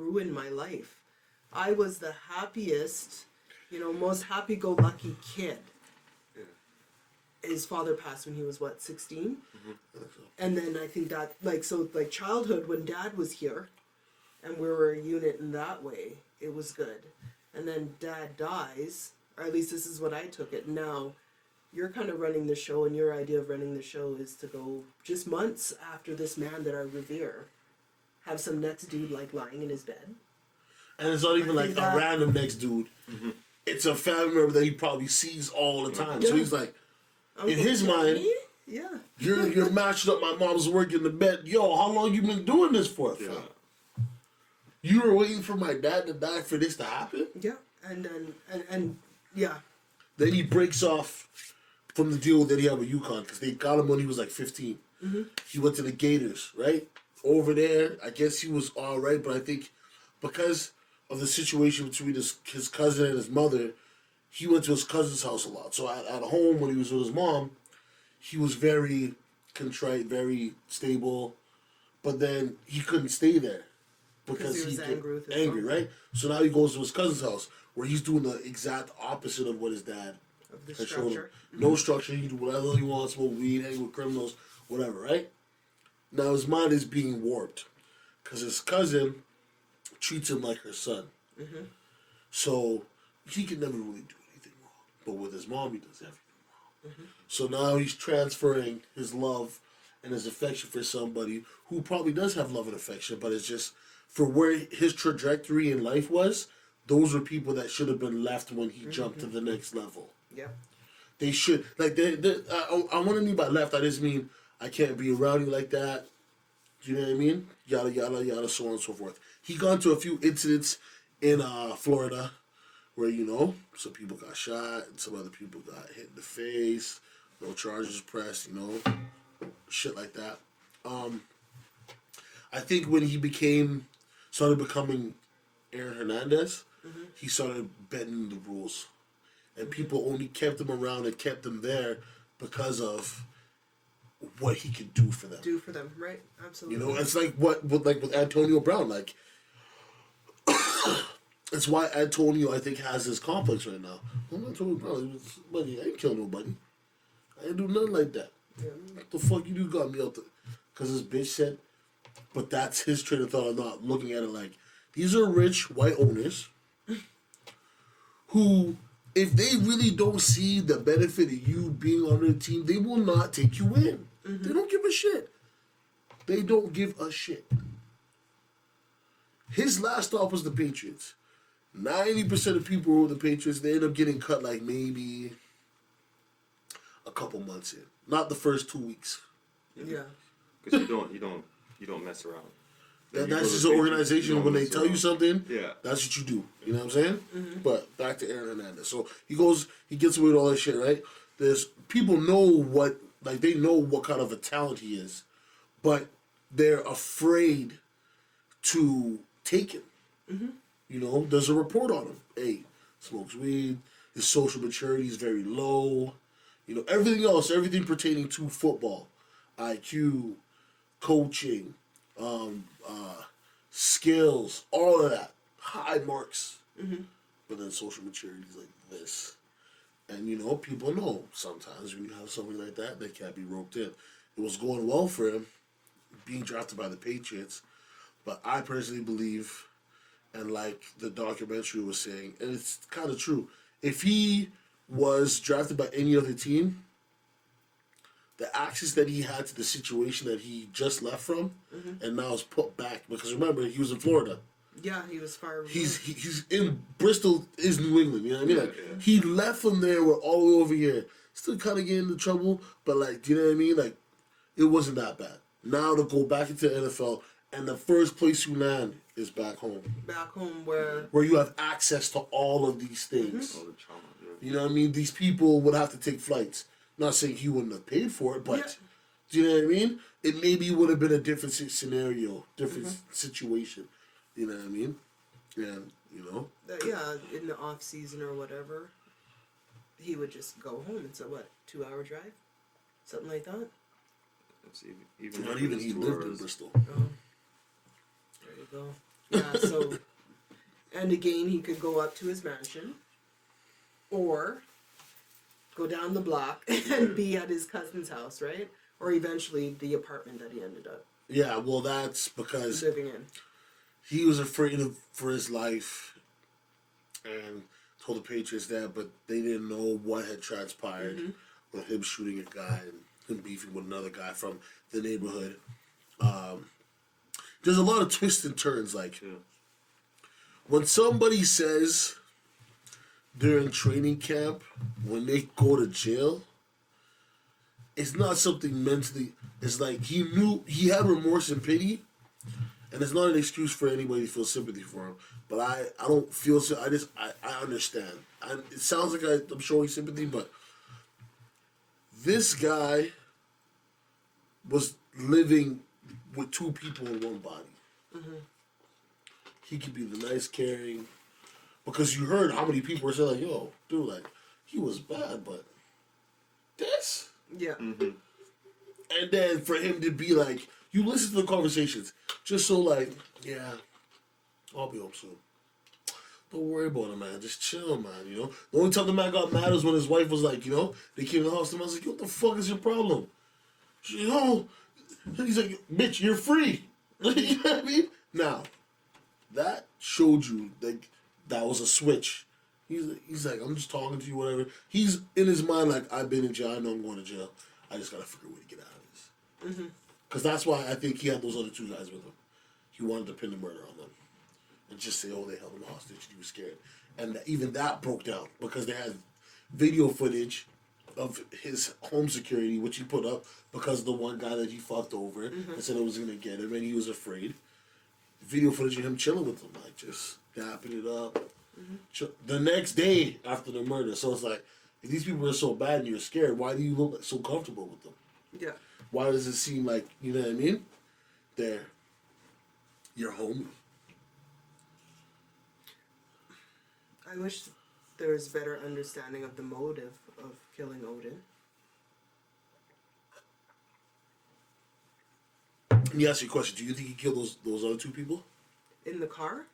ruined my life. I was the happiest, most happy-go-lucky kid. Yeah. His father passed when he was, 16? Mm-hmm. And then I think that, childhood, when Dad was here, and we were a unit in that way, it was good. And then Dad dies, or at least this is what I took it. Now, you're kind of running the show, and your idea of running the show is to go just months after this man that I revere, have some next dude, lying in his bed. And it's not even like a random next dude. Mm-hmm. It's a family member that he probably sees all the time. Yeah. So he's like, in his mind, yeah, you're matching up my mom's work in the bed. Yo, how long you been doing this for? Yeah. Fam? You were waiting for my dad to die for this to happen? yeah, and then yeah. Then he breaks off from the deal that he had with UConn because they got him when he was 15. Mm-hmm. He went to the Gators, right? Over there, I guess he was all right, but I think because of the situation between his cousin and his mother, he went to his cousin's house a lot. So at home, when he was with his mom, he was very contrite, very stable, but then he couldn't stay there because he was angry with his mom. right? So now he goes to his cousin's house where he's doing the exact opposite of what his dad Of the had shown him. structure. No structure. He can do whatever he wants, smoke weed, hang with criminals, whatever, right? Now his mind is being warped because his cousin treats him like her son. Mm-hmm. So he can never really do anything wrong. But with his mom, he does everything wrong. Mm-hmm. So now he's transferring his love and his affection for somebody who probably does have love and affection, but it's just for where his trajectory in life was, those were people that should have been left when he jumped to the next level. Yeah. They should, I want to mean by left, I just mean I can't be around you like that. Do you know what I mean? Yada, yada, yada, so on and so forth. He got into a few incidents in Florida where, some people got shot and some other people got hit in the face, no charges pressed, shit like that. I think when he started becoming Aaron Hernandez, he started bending the rules. And people only kept him around and kept him there because of what he could do for them. Do for them, right? Absolutely. It's like with Antonio Brown. It's why Antonio, I think, has this complex right now. I'm Antonio Brown. I ain't kill nobody. I ain't do nothing like that. Yeah. What the fuck you got me out there? Because this bitch said, but that's his train of thought. I'm not looking at it like, these are rich white owners who, if they really don't see the benefit of you being on their team, they will not take you in. Mm-hmm. They don't give a shit. They don't give a shit. His last stop was the Patriots. 90% of people who were the Patriots, they end up getting cut maybe a couple months in. Not the first 2 weeks. Yeah. Because you don't mess around. That's just an organization. When they tell you something, yeah, that's what you do. You know what I'm saying? Mm-hmm. But back to Aaron Hernandez. So he gets away with all that shit, right? There's people know they know what kind of a talent he is, but they're afraid to take him. Mm-hmm. There's a report on him. Hey, smokes weed. His social maturity is very low. Everything else, everything pertaining to football, IQ, coaching, skills, all of that, high marks. Mm-hmm. But then social maturity is like this. And, people know sometimes when you have something like that, they can't be roped in. It was going well for him, being drafted by the Patriots. But I personally believe, and like the documentary was saying, and it's kind of true, if he was drafted by any other team, the access that he had to the situation that he just left from, and now is put back, because remember, he was in Florida. Yeah, he was far away. He's in Bristol is New England, you know what I mean? Yeah. He left from there, we're all the way over here. Still kind of getting into trouble, but do you know what I mean? It wasn't that bad. Now to go back into the NFL, and the first place you land is back home. Back home where you have access to all of these things. All the trauma, yeah. You know what I mean? These people would have to take flights. Not saying he wouldn't have paid for it, but do you know what I mean? It maybe would have been a different scenario, different situation. You know what I mean? And, yeah, in the off season or whatever, he would just go home. It's a 2-hour drive? Something like that? It's even not even he lived in Bristol. Oh. There you go. Yeah, so, and again, he could go up to his mansion, or go down the block and be at his cousin's house, right? Or eventually the apartment that he ended up Yeah, well, that's because living in. he was afraid for his life and told the Patriots that, but they didn't know what had transpired with him shooting a guy and him beefing with another guy from the neighborhood. There's a lot of twists and turns. Like, when somebody says during training camp, when they go to jail, it's not something mentally. It's like he knew he had remorse and pity, and it's not an excuse for anybody to feel sympathy for him. But I don't feel so. I understand. It sounds like I'm showing sympathy, but this guy was living with two people in one body. He could be the nice, caring, because you heard how many people were saying like, "Yo, dude, like he was bad, but this." Yeah. And then for him to be like, you listen to the conversations, just so like, yeah, I'll be home soon. Don't worry about it, man. Just chill, man. You know, the only time the man got mad was when his wife was like, you know, they came to the house. The man was like, "What the fuck is your problem?" She, you know, and he's like, "Bitch, you're free." You know what I mean? Now, that showed you like that was a switch. He's like, "I'm just talking to you, whatever." He's in his mind like, "I've been in jail. I know I'm going to jail. I just gotta figure a way to get out of this." Because that's why I think he had those other two guys with him. He wanted to pin the murder on them and just say, "Oh, they held him hostage. And he was scared," and even that broke down because they had video footage of his home security, which he put up because the one guy that he fucked over and said it was gonna get him, and he was afraid. Video footage of him chilling with them, like just dapping it up. The next day after the murder, so it's like, if these people are so bad and you're scared, why do you look so comfortable with them? Yeah. Why does it seem like, you know what I mean? They're your homie. I wish there was better understanding of the motive of killing Odin. Let me ask you a question. Do you think he killed those other two people? In the car?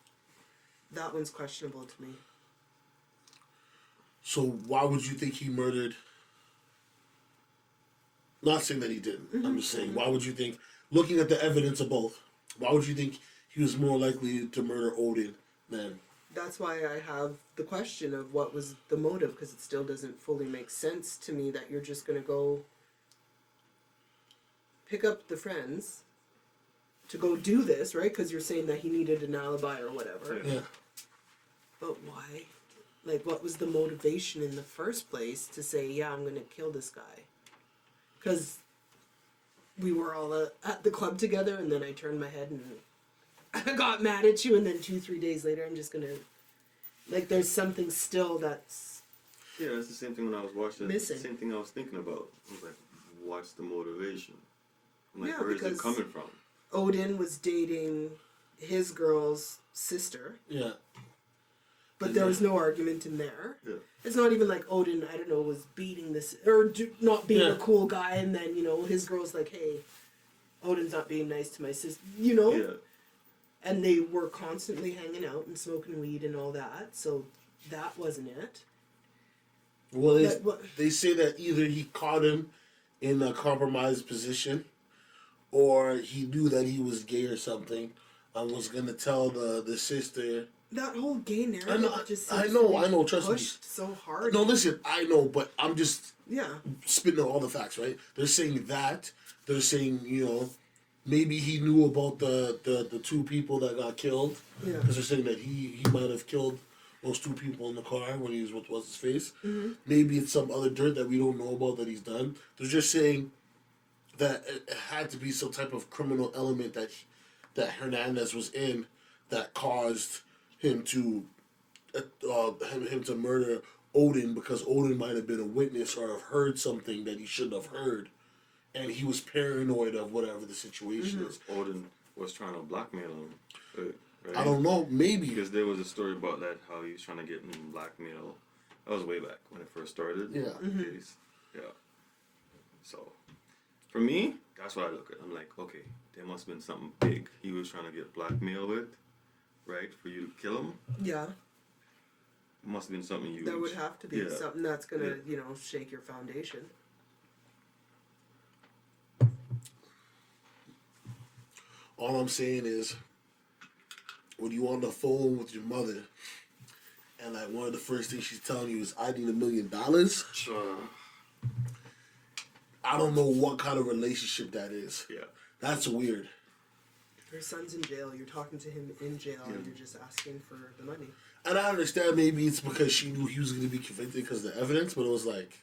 That one's questionable to me. So why would you think he murdered? Not saying that he didn't. I'm just saying, why would you think, looking at the evidence of both, why would you think he was more likely to murder Odin than... That's why I have the question of what was the motive, because it still doesn't fully make sense to me that you're just going to go pick up the friends to go do this, right? Because you're saying that he needed an alibi or whatever. Yeah. But why? Like, what was the motivation in the first place to say, yeah, I'm going to kill this guy? Because we were all at the club together, and then I turned my head and I got mad at you, and then 2-3 days later, I'm just going to... Like, there's something still that's... Yeah, it's the same thing when I was watching. Missing. Same thing I was thinking about. I was like, what's the motivation? I'm like, Yeah, where is it because- coming from? Odin was dating his girl's sister, Yeah. but there was no argument in there. Yeah. It's not even like Odin, I don't know, was beating this, or not being Yeah. a cool guy, and then, you know, his girl's like, hey, Odin's not being nice to my sister, you know? Yeah. And they were constantly hanging out and smoking weed and all that, so that wasn't it. Well, That- they say that either he caught him in a compromised position, or he knew that he was gay or something, and was gonna tell the sister. That whole gay narrative I know, just I seems know, to be I know, trust me. pushed so hard. No, listen, I know, but I'm just Yeah. spitting out all the facts, right? They're saying that. They're saying, you know, maybe he knew about the two people that got killed. Yeah. Because they're saying that he might have killed those two people in the car when he was with what's his face. Maybe it's some other dirt that we don't know about that he's done. They're just saying that it had to be some type of criminal element that Hernandez was in that caused him to him to murder Odin, because Odin might have been a witness or have heard something that he shouldn't have heard, and he was paranoid of whatever the situation is. Odin was trying to blackmail him. Right? I don't know, maybe. Because there was a story about that, how he was trying to get him blackmail. That was way back when it first started. Yeah. Days. Yeah. So, for me, that's what I look at. I'm like, okay, there must have been something big he was trying to get blackmail with. right, for you to kill him, Yeah. must have been something huge. That would have to be Yeah. something that's gonna, Yeah. you know, shake your foundation. All I'm saying is, when you on the phone with your mother, and like one of the first things she's telling you is, "I need $1 million." Sure. I don't know what kind of relationship that is. Yeah. That's weird. Your son's in jail. You're talking to him in jail, and you're just asking for the money. And I understand maybe it's because she knew he was going to be convicted because of the evidence, but it was like,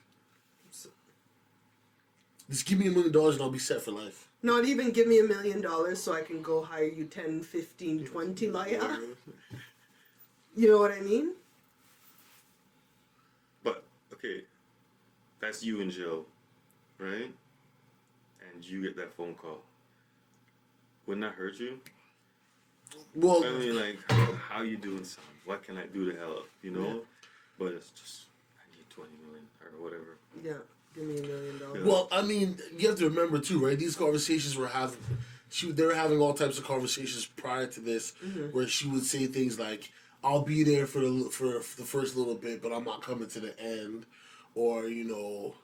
just give me $1 million and I'll be set for life. Not even give me $1 million so I can go hire you 10, 15, 20 laya. You know what I mean? But okay, that's you in jail, right? And you get that phone call. Wouldn't that hurt you? Well, I mean, like, how you doing, son? What can I do to help? You know? Yeah. But it's just, I need 20 million or whatever. Yeah. Give me $1 million. Yeah. well, I mean, you have to remember too, right? These conversations were having, they were having all types of conversations prior to this, where she would say things like, "I'll be there for the first little bit, but I'm not coming to the end," or you know,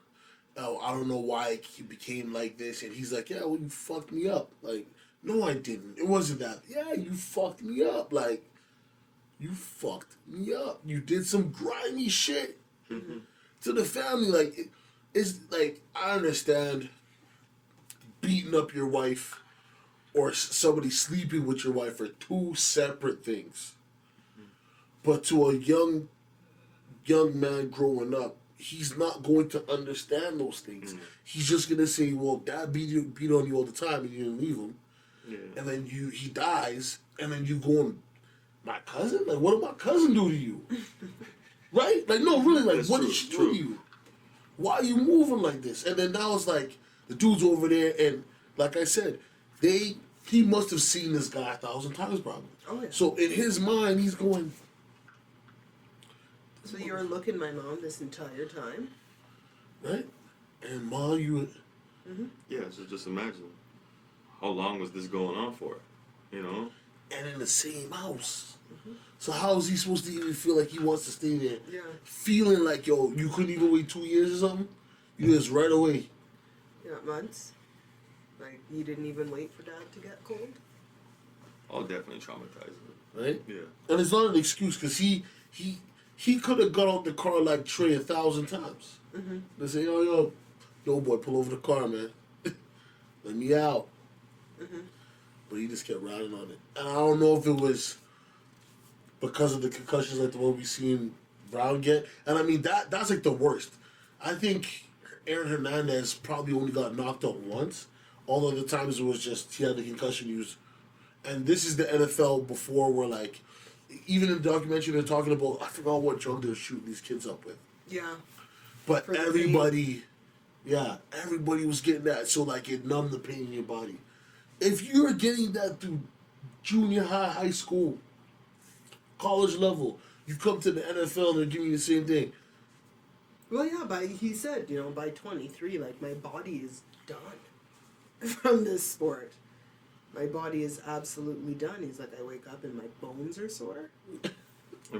"Oh, I don't know why he became like this," and he's like, "Yeah, well, you fucked me up." Like, no, I didn't. It wasn't that. Yeah, you fucked me up. Like, you fucked me up. You did some grimy shit to the family. Like, it's like, I understand beating up your wife or somebody sleeping with your wife are two separate things. But to a young man growing up, he's not going to understand those things. He's just gonna say, "Well, Dad beat on you all the time, and you didn't leave him." Yeah. And then he dies, and then you going, "My cousin? Like, what did my cousin do to you?" Right? Like, no, really, like, That's what true, did she do true. to you? Why are you moving like this? And then now it's like, the dude's over there, and like I said, he must have seen this guy 1,000 times probably. Oh, yeah. So in his mind, he's going, So you were looking my mom this entire time? right? And Ma, you... Yeah, so just imagine. How long was this going on for? You know? And in the same house. So how is he supposed to even feel like he wants to stay there? Yeah. Feeling like, yo, you couldn't even wait 2 years or something? You just right away. Yeah, months. Like, you didn't even wait for Dad to get cold? I'll definitely traumatize him. Right? Yeah. And it's not an excuse, because he could have got out the car like Trey 1,000 times. They say, yo, boy, pull over the car, man. Let me out. But he just kept riding on it. And I don't know if it was because of the concussions like the one we seen Brown get. And I mean, that's like the worst. I think Aaron Hernandez probably only got knocked out once. All other times it was just he had the concussion use. And this is the NFL before where, like, even in the documentary they're talking about, I forgot what drug they're shooting these kids up with. Yeah. But For the everybody was getting that, so like it numbed the pain in your body. If you're getting that through junior high, high school, college level, you come to the NFL and they're giving you the same thing. Well, yeah, he said, you know, by 23, like, my body is done from this sport. My body is absolutely done. He's like, I wake up and my bones are sore. And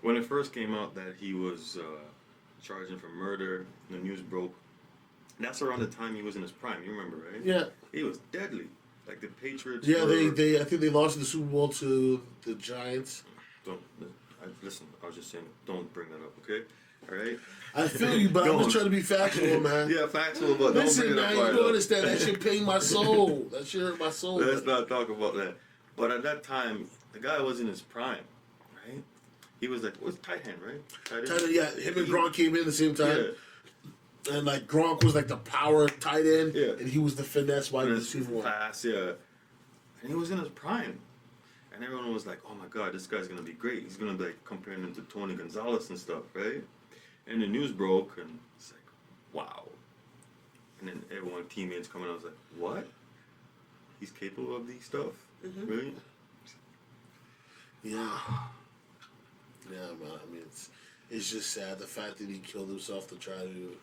when it first came out that he was charging for murder, the news broke. That's around the time he was in his prime. You remember, right? Yeah. He was deadly. Like the Patriots. Yeah, were, they I think they lost in the Super Bowl to the Giants. Listen, I was just saying, don't bring that up, okay? All right. I feel you, but I'm just Don't. trying to be factual, man. Yeah, factual, but Listen, don't bring man, that you part don't up. understand. That shit pain my soul. That shit hurt my soul. Let's but- not talk about that. But at that time, the guy was in his prime, right? He was like, what's tight end, right? Tight end? Yeah, him and Gronk came in at the same time. Yeah. And like Gronk was like the power tight end, Yeah. and he was the finesse wide And his receiver. pass, yeah. And he was in his prime. And everyone was like, oh my God, this guy's going to be great. He's going to be like comparing him to Tony Gonzalez and stuff, right? And the news broke, and it's like, wow. And then everyone, teammates coming out, was like, what? He's capable of these stuff? Really? Yeah. Yeah, man. I mean, it's just sad the fact that he killed himself to try to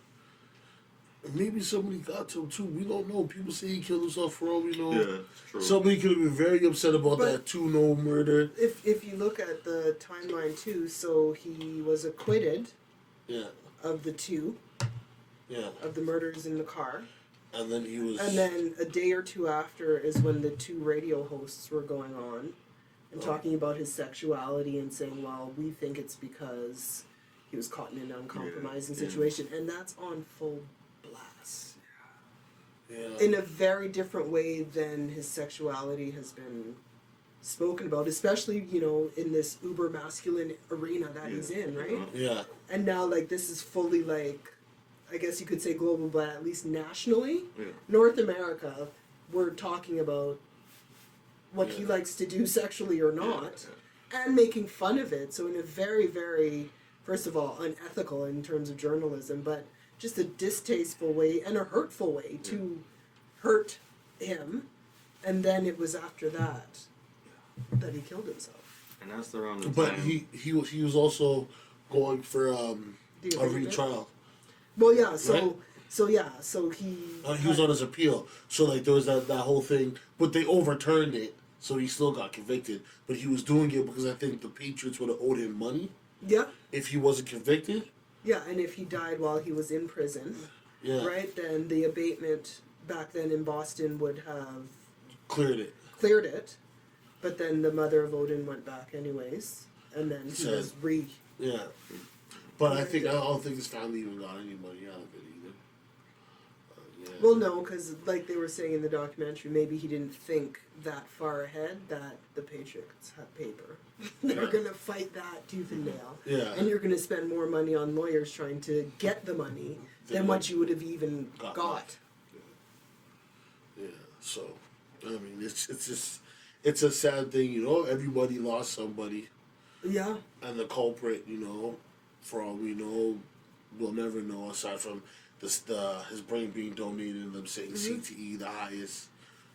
maybe somebody got to him too. We don't know. People say he killed himself for all we know. Yeah, it's true. Somebody could have been very upset about But- that too. No murder. If you look at the timeline too, so he was acquitted Yeah, of the two yeah. of the murders in the car, And then he was. and then a day or two after is when the two radio hosts were going on and talking about his sexuality and saying, well, we think it's because he was caught in an uncompromising Yeah. situation, and that's on full blast. Yeah. In a very different way than his sexuality has been spoken about, especially, you know, in this uber masculine arena that he's in, right? Yeah. And now, like, this is fully, like, I guess you could say global, but at least nationally, Yeah. North America, we're talking about what he Yeah. likes to do sexually or not, and making fun of it. So in a very, very, first of all, unethical in terms of journalism, but just a distasteful way and a hurtful way to hurt him. And then it was after that that he killed himself. And that's around the But time. he was also going for The a abandonment? retrial. Well, yeah. So Right? so he He was on his appeal. So like there was that whole thing, but they overturned it, so he still got convicted. But he was doing it because I think the Patriots would have owed him money yeah. if he wasn't convicted. Yeah, and if he died while he was in prison, Yeah. right, then the abatement back then in Boston would have Cleared it. cleared it, but then the mother of Odin went back anyways, and then he Said- was Yeah. But I don't think his family even got any money out of it either. Yeah. well, no, because like they were saying in the documentary, maybe he didn't think that far ahead that the Patriots have paper. They're Yeah. gonna fight that tooth and nail, Yeah. and you're gonna spend more money on lawyers trying to get the money than what you would have even Got. got. Yeah. So, I mean, it's just it's a sad thing, you know. Everybody lost somebody, Yeah. and the culprit, you know, for all we know, we'll never know aside from his brain being donated and them saying CTE the highest,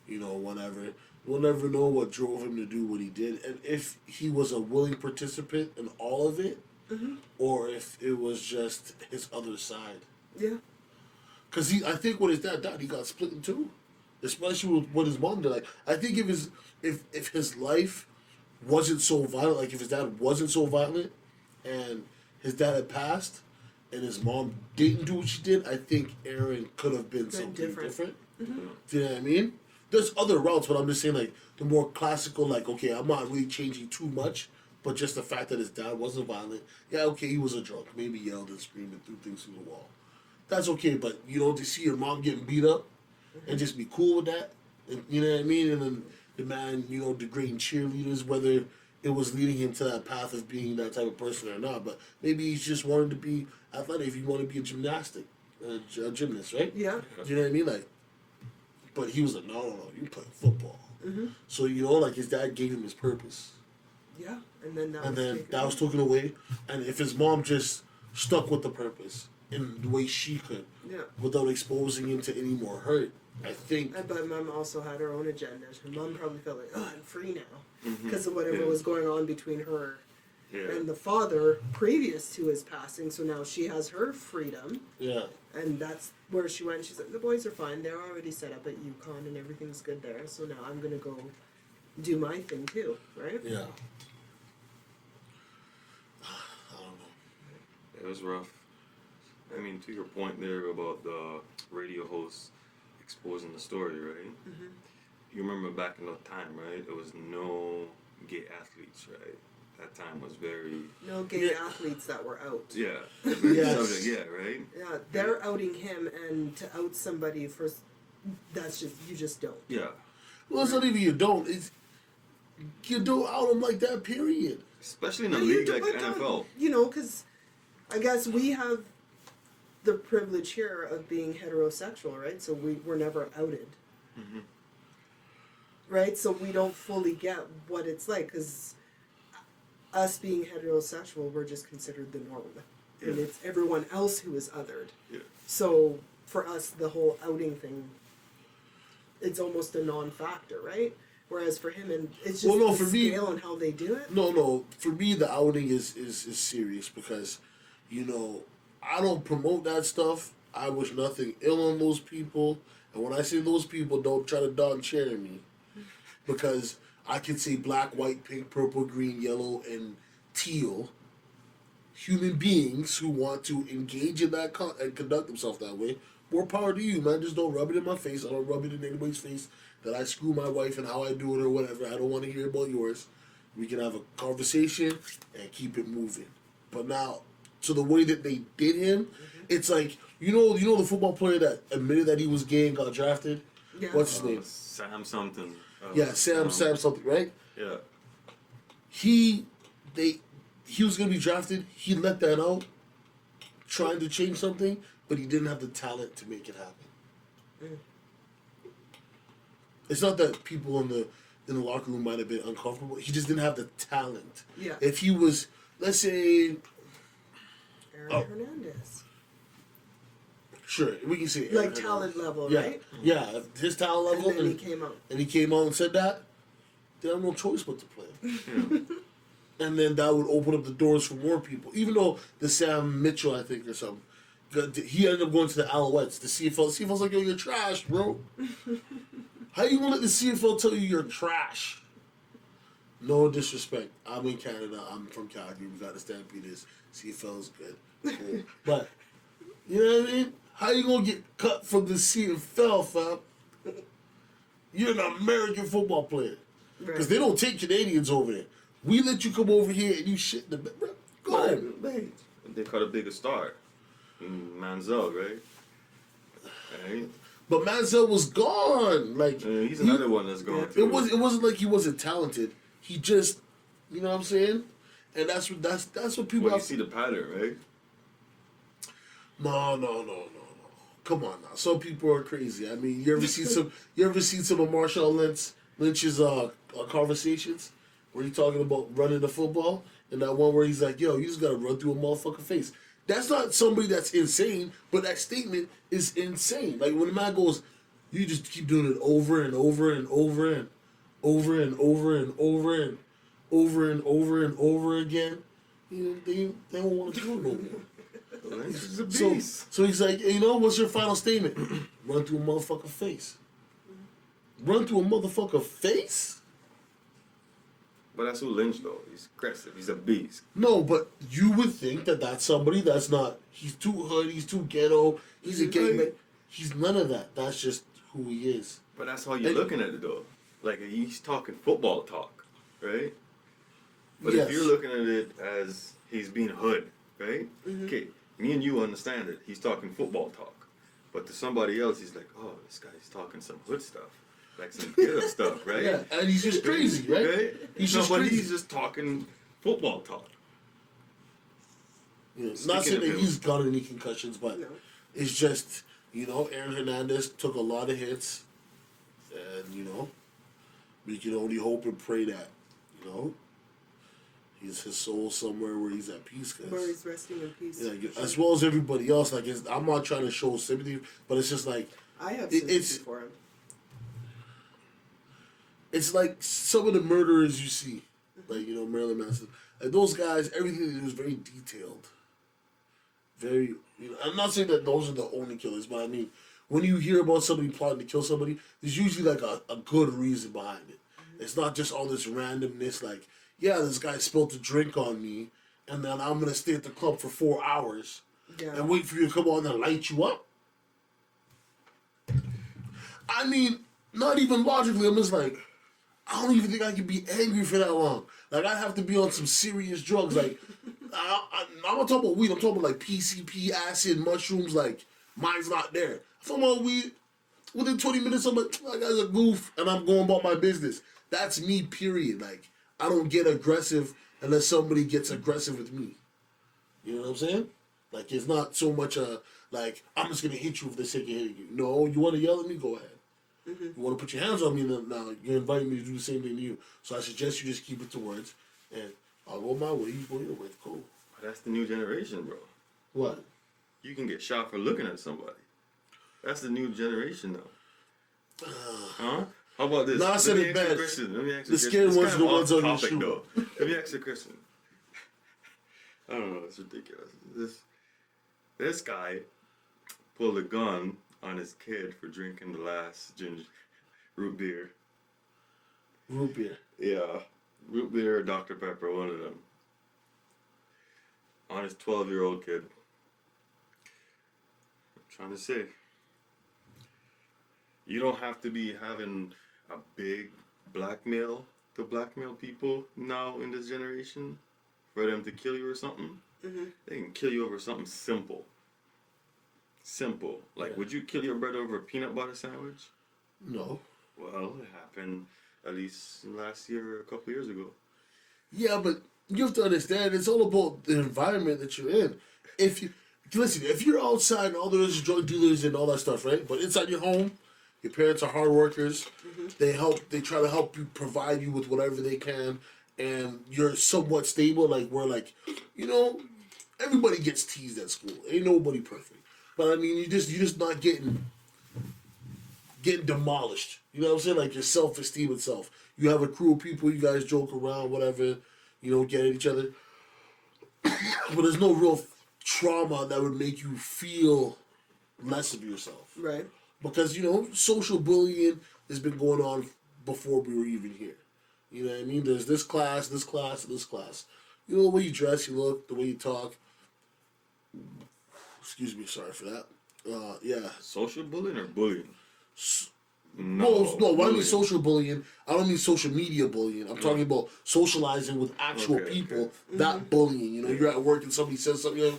you know, whatever. We'll never know what drove him to do what he did, and if he was a willing participant in all of it, or if it was just his other side. Yeah. Cause I think when his dad died, he got split in two, especially with what his mom did. Like, I think if his life wasn't so violent, like if his dad wasn't so violent, and his dad had passed, and his mom didn't do what she did, I think Aaron could have been something different. Do you know what I mean? There's other routes, but I'm just saying, like, the more classical, like, okay, I'm not really changing too much, but just the fact that his dad wasn't violent. Yeah, okay, he was a drunk, maybe yelled and screamed and threw things through the wall. That's okay, but you know, to see your mom getting beat up and just be cool with that, and, you know what I mean? And then the man, you know, degrading cheerleaders, whether it was leading him to that path of being that type of person or not, but maybe he's just wanted to be athletic. If he wanted to be a gymnast, right? Yeah. Do you know what I mean? Like, but he was like, no, you play football. So, you know, like his dad gave him his purpose. Yeah. And then that And was then taken that was taken away. And if his mom just stuck with the purpose in the way she could, Yeah. without exposing him to any more hurt, I think. But mom also had her own agenda. Her mom probably felt like, oh, I'm free now. Mhm. Because of whatever Yeah. was going on between her Yeah. and the father previous to his passing. So now she has her freedom. Yeah. And that's where she went. She's like, the boys are fine. They're already set up at UConn and everything's good there. So now I'm going to go do my thing too, right? Yeah. I don't know. It was rough. I mean, to your point there about the radio host exposing the story, right? You remember back in that time, right? There was no gay athletes, right? That time was very No gay Yeah. athletes that were out. very Yes. subject, yeah, right? Yeah, they're outing him, and to out somebody for that's just you just don't. Yeah, Well, it's not even you don't. It's you don't out him like that. Period. especially in a No, you league like the don't- NFL. You know, because I guess we have the privilege here of being heterosexual, right? So we're never outed. Mhm. Right? So we don't fully get what it's like, because us being heterosexual, we're just considered the norm. And Yeah. it's everyone else who is othered. Yeah. So for us, the whole outing thing, it's almost a non-factor, right? Whereas for him, and it's just Well, no, the for me- scale and how they do it. No. For me, the outing is serious because, you know, I don't promote that stuff. I wish nothing ill on those people. And when I say those people, don't try to Don Cherry me. Because I can say black, white, pink, purple, green, yellow, and teal. Human beings who want to engage in that and conduct themselves that way. More power to you, man. Just don't rub it in my face. I don't rub it in anybody's face that I screw my wife and how I do it or whatever. I don't want to hear about yours. We can have a conversation and keep it moving. But now, to the way that they did him, it's like, you know the football player that admitted that he was gay and got drafted? Yeah. What's his name? Sam something. Sam something, right? Yeah. He was going to be drafted. He let that out, trying to change something, but he didn't have the talent to make it happen. It's not that people in the locker room might have been uncomfortable. He just didn't have the talent. Yeah. If he was, let's say, Aaron Hernandez. Sure, we can say Like talent level, yeah. right? Yeah, his talent level. And then he came out. And he came out and said that. They have no choice but to play. Yeah. And then that would open up the doors for more people. Even though the Sam Mitchell, I think, or something, he ended up going to the Alouettes. The CFL. The CFL's like, yo, you're trash, bro. How you gonna let the CFL tell you you're trash? No disrespect. I'm in Canada. I'm from Calgary. We got the Stampeders. CFL's good. Cool. But, you know what I mean? How you gonna get cut from the CFL, fam? You're an American football player. Because they don't take Canadians over there. We let you come over here and you shit in the bed. Go on. Right. They cut a bigger star. Manziel, right? Right? But Manziel was gone. Like He's another one that's going it through. wasn't like he wasn't talented. He just, you know what I'm saying? And that's what people Well, you have. see the pattern, right? No. Come on now. Some people are crazy. I mean, you ever seen some of Marshawn Lynch's conversations where he's talking about running the football, and that one where he's like, yo, you just gotta run through a motherfucking face. That's not somebody that's insane, but that statement is insane. Like when the man goes, you just keep doing it over and over and over and over and over and over and over and over and over again. You know, they don't want to do it no more. Lynch is a beast. So he's like, you know, what's your final statement? Run through a motherfucking face. Run through a motherfucking face? But that's who Lynch, though. He's aggressive. He's a beast. No, but you would think that that's somebody that's not, he's too hood, he's too ghetto, he's a gay man. He's none of that. That's just who he is. But that's how you're looking at it, though. Like, he's talking football talk, right? But Yes. if you're looking at it as he's being hood, right? Okay, me and you understand it. He's talking football talk. But to somebody else, he's like, oh, this guy's talking some hood stuff. Like some ghetto stuff, right? Yeah, and he's just crazy, right? He's just crazy. He's just talking football talk. Yeah, not Speaking saying of that him. he's got any concussions, but No. it's just, you know, Aaron Hernandez took a lot of hits, and, you know, we can only hope and pray that, you know, he's his soul somewhere where he's at peace. Where he's resting in peace. Yeah, as well as everybody else. Like, I'm not trying to show sympathy, but it's just like, I have it's sympathy for him. it's like some of the murderers you see, like, you know, Marilyn Manson. Like, those guys, everything they do is very detailed. Very, you know, I'm not saying that those are the only killers, but I mean, when you hear about somebody plotting to kill somebody, there's usually like a good reason behind it. It's not just all this randomness, like, yeah, this guy spilled a drink on me, and then I'm going to stay at the club for 4 hours and wait for you to come on and light you up. I mean, not even logically, I'm just like, I don't even think I could be angry for that long. Like, I'd have to be on some serious drugs. Like, I'm not talking about weed. I'm talking about, like, PCP, acid, mushrooms. Like, mine's not there. I'm talking about weed. Within 20 minutes, I'm like, that guy's a goof, and I'm going about my business. That's me, period. Like, I don't get aggressive unless somebody gets aggressive with me. You know what I'm saying? Like, it's not so much like, I'm just going to hit you for the sake of hitting you. No, you want to yell at me? Go ahead. You want to put your hands on me? Now you're inviting me to do the same thing to you. So I suggest you just keep it to words, and I'll go my way, you go your way. Cool. But that's the new generation, bro. What? You can get shot for looking at somebody. That's the new generation, though. Huh? How about this? No, I said it best. Let me ask The you a scared question. ones are the ones on your Topic, shoe. though. Let me ask you a question. I don't know. It's ridiculous. This guy pulled a gun on his kid for drinking the last root beer. Root beer. Yeah, root beer or Dr. Pepper, one of them. On his 12-year-old kid. I'm trying to say, you don't have to be having a big blackmail to blackmail people now in this generation for them to kill you or something. Mm-hmm. They can kill you over something simple. Simple. Like, would you kill your brother over a peanut butter sandwich? No. Well, it happened at least last year or a couple years ago. Yeah, but you have to understand, it's all about the environment that you're in. If you're outside and all there is drug dealers and all that stuff, right? But inside your home, your parents are hard workers. Mm-hmm. They try to help you, provide you with whatever they can, and you're somewhat stable. Like, we're like, everybody gets teased at school. Ain't nobody perfect. But I mean, you're just not getting demolished. You know what I'm saying? Like, your self-esteem itself. You have a crew of people, you guys joke around, whatever, get at each other. But there's no real trauma that would make you feel less of yourself. Right. Because, social bullying has been going on before we were even here. You know what I mean? There's this class, and this class. The way you dress, you look, the way you talk. Excuse me, sorry for that. Yeah. Social bullying or bullying? No, when I mean bullying. social bullying, I don't mean social media bullying. I'm talking about socializing with actual people, Okay. that bullying. You're at work and somebody says something,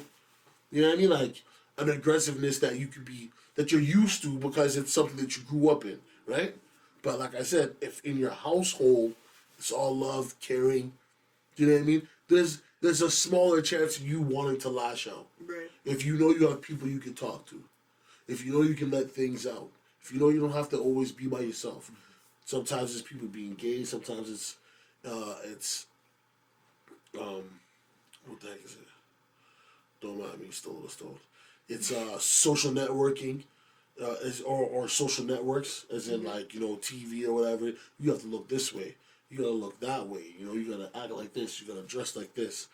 you know what I mean? Like, an aggressiveness that that you're used to because it's something that you grew up in, right? But like I said, if in your household, it's all love, caring, do you know what I mean? There's a smaller chance of you wanting to lash out. Right. If you have people you can talk to. If you can let things out. If you don't have to always be by yourself. Sometimes it's people being gay. Sometimes it's what the heck is it? Don't mind me, still the stove. It's social networking, or social networks, as in like TV or whatever. You have to look this way. You gotta look that way. You gotta act like this. You gotta dress like this.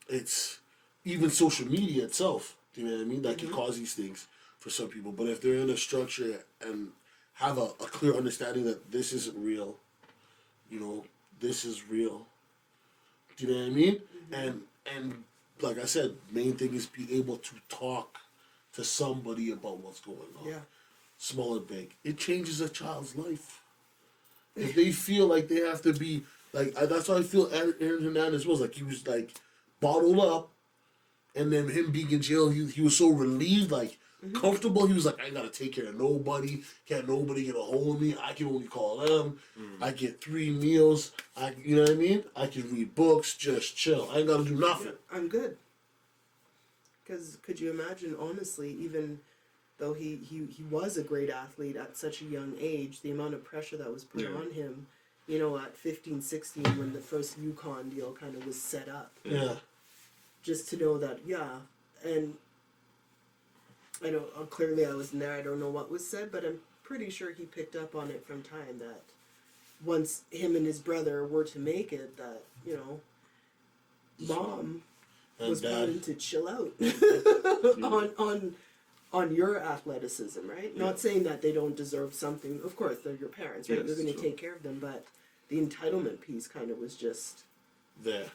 It's even social media itself. You know what I mean? That can cause these things for some people. But if they're in a structure and have a clear understanding that this isn't real, this is real. Do you know what I mean? Mm-hmm. And like I said, main thing is be able to talk to somebody about what's going on. Yeah. Small or big. It changes a child's life. If they feel like they have to be, like, that's how I feel Aaron Hernandez was. Like, he was, like, bottled up. And then him being in jail, he was so relieved, like, comfortable. He was like, I ain't got to take care of nobody. Can't nobody get a hold of me. I can only call them. I get 3 meals. You know what I mean? I can read books, just chill. I ain't got to do nothing. Yeah, I'm good. Because could you imagine, honestly, even though he was a great athlete at such a young age, the amount of pressure that was put on him, at 15, 16, when the first UConn deal kind of was set up. Yeah. Just to know that, and I know clearly I wasn't there. I don't know what was said, but I'm pretty sure he picked up on it from time that once him and his brother were to make it, that mom was planning to chill out on your athleticism, right? Yeah. Not saying that they don't deserve something. Of course, they're your parents, right? Yes, You're going to sure. take care of them, but the entitlement piece kind of was just There.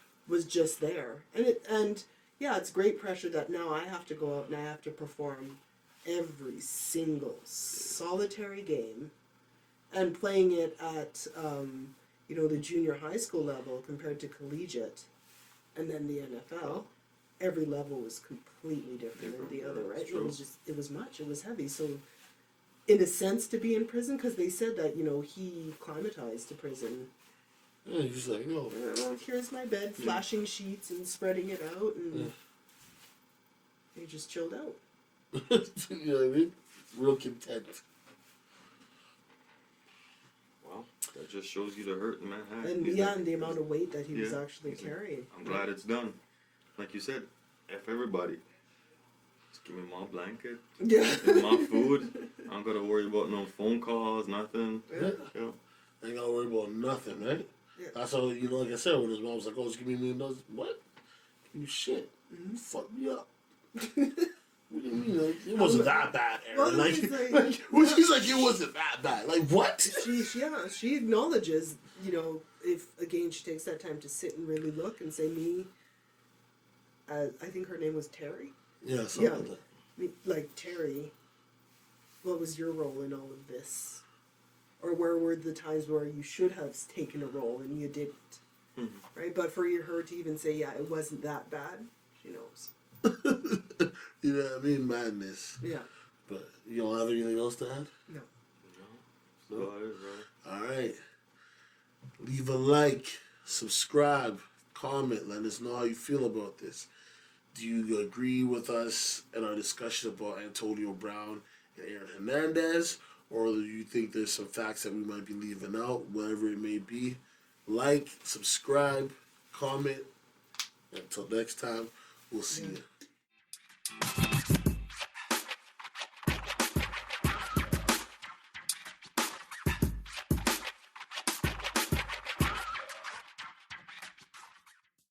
and it's great pressure that now I have to go out and I have to perform every single solitary game, and playing it at the junior high school level compared to collegiate, and then the NFL. Every level was completely different than the other, right? It was heavy. So, in a sense, to be in prison, because they said that he acclimatized to prison. Yeah, he's just like, Here's my bed, flashing sheets and spreading it out, and he just chilled out. you know what I mean? Real content. Well, that just shows you the hurt the man had. And and the amount of weight that he was actually carrying. I'm glad it's done. Like you said, F everybody. Just give me my blanket, and my food. I don't gotta worry about no phone calls, nothing. Yeah. I ain't gotta worry about nothing, right? Yeah. That's how, like I said, when his mom was like, just give me $1 million. What? Give me shit. Fuck me up. What do you mean? Like, it wasn't that bad, Aaron. Well, Like, he's like- she's like, it wasn't that bad. Like, what? She acknowledges, you know, if again she takes that time to sit and really look and say I think her name was Terry. Yeah, something like that. Like Terry, what was your role in all of this? Or where were the times where you should have taken a role and you didn't? Mm-hmm. Right? But for her to even say, yeah, it wasn't that bad, she knows. You know what I mean? Madness. Yeah. But you don't have anything else to add? No. No. About it, bro. All right. Leave a like, subscribe, comment. Let us know how you feel about this. Do you agree with us in our discussion about Antonio Brown and Aaron Hernandez? Or do you think there's some facts that we might be leaving out? Whatever it may be. Like, subscribe, comment. Until next time, we'll see you.